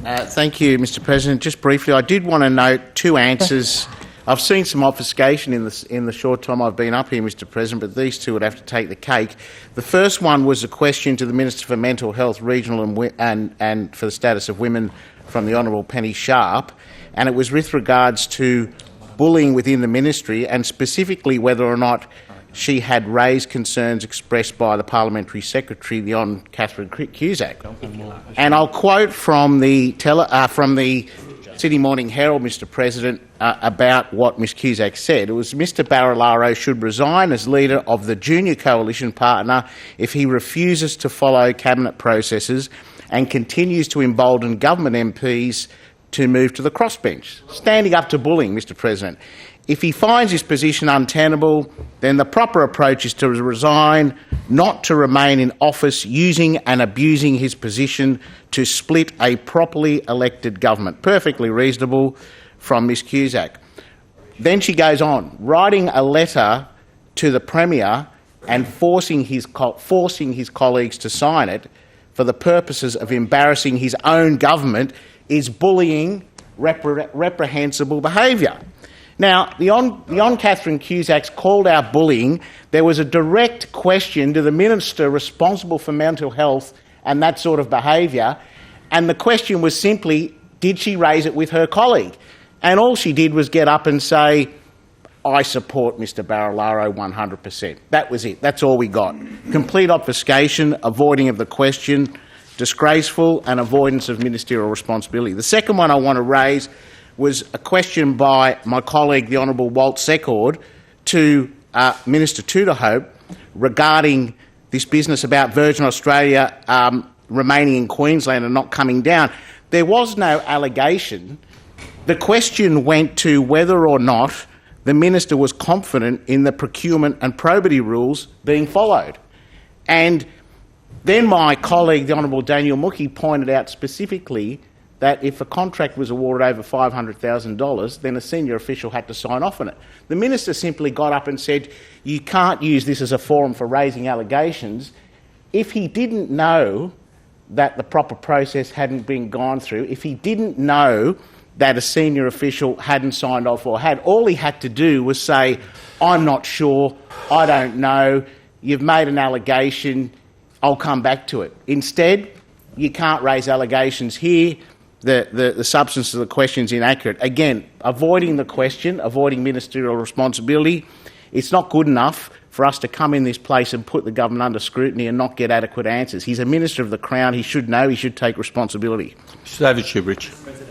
Thank you, Mr President. Just briefly, I did want to note two answers. I've seen some obfuscation in the short time I've been up here, Mr President, but these two would have to take the cake. The first one was a question to the Minister for Mental Health, Regional and for the Status of Women from the Honourable Penny Sharp, and it was with regards to bullying within the ministry and specifically whether or not she had raised concerns expressed by the Parliamentary Secretary, the Hon. Catherine Cusack. And I'll quote from the Sydney Morning Herald, Mr President, about what Ms Cusack said. It was Mr Barilaro should resign as leader of the junior coalition partner if he refuses to follow cabinet processes and continues to embolden government MPs to move to the crossbench. Standing up to bullying, Mr President. If he finds his position untenable, then the proper approach is to resign, not to remain in office using and abusing his position to split a properly elected government. Perfectly reasonable from Ms Cusack. Then she goes on, writing a letter to the Premier and forcing his colleagues to sign it for the purposes of embarrassing his own government is bullying, reprehensible behaviour. Now, beyond Catherine Cusack's called out bullying, there was a direct question to the minister responsible for mental health and that sort of behaviour, and the question was simply, did she raise it with her colleague? And all she did was get up and say, I support Mr Barilaro 100%. That was it. That's all we got. Complete obfuscation, avoiding of the question, disgraceful and avoidance of ministerial responsibility. The second one I want to raise was a question by my colleague, the Honourable Walt Secord, to Minister Tudorhope regarding this business about Virgin Australia remaining in Queensland and not coming down. There was no allegation. The question went to whether or not the minister was confident in the procurement and probity rules being followed. And then my colleague, the Honourable Daniel Mookhey, pointed out specifically that if a contract was awarded over $500,000, then a senior official had to sign off on it. The minister simply got up and said, you can't use this as a forum for raising allegations. If he didn't know that the proper process hadn't been gone through, if he didn't know that a senior official hadn't signed off or had, all he had to do was say, I'm not sure, I don't know, you've made an allegation, I'll come back to it. Instead, you can't raise allegations here. The substance of the question is inaccurate. Again, avoiding the question, avoiding ministerial responsibility, it's not good enough for us to come in this place and put the government under scrutiny and not get adequate answers. He's a Minister of the Crown. He should know. He should take responsibility. Mr David Shoebridge.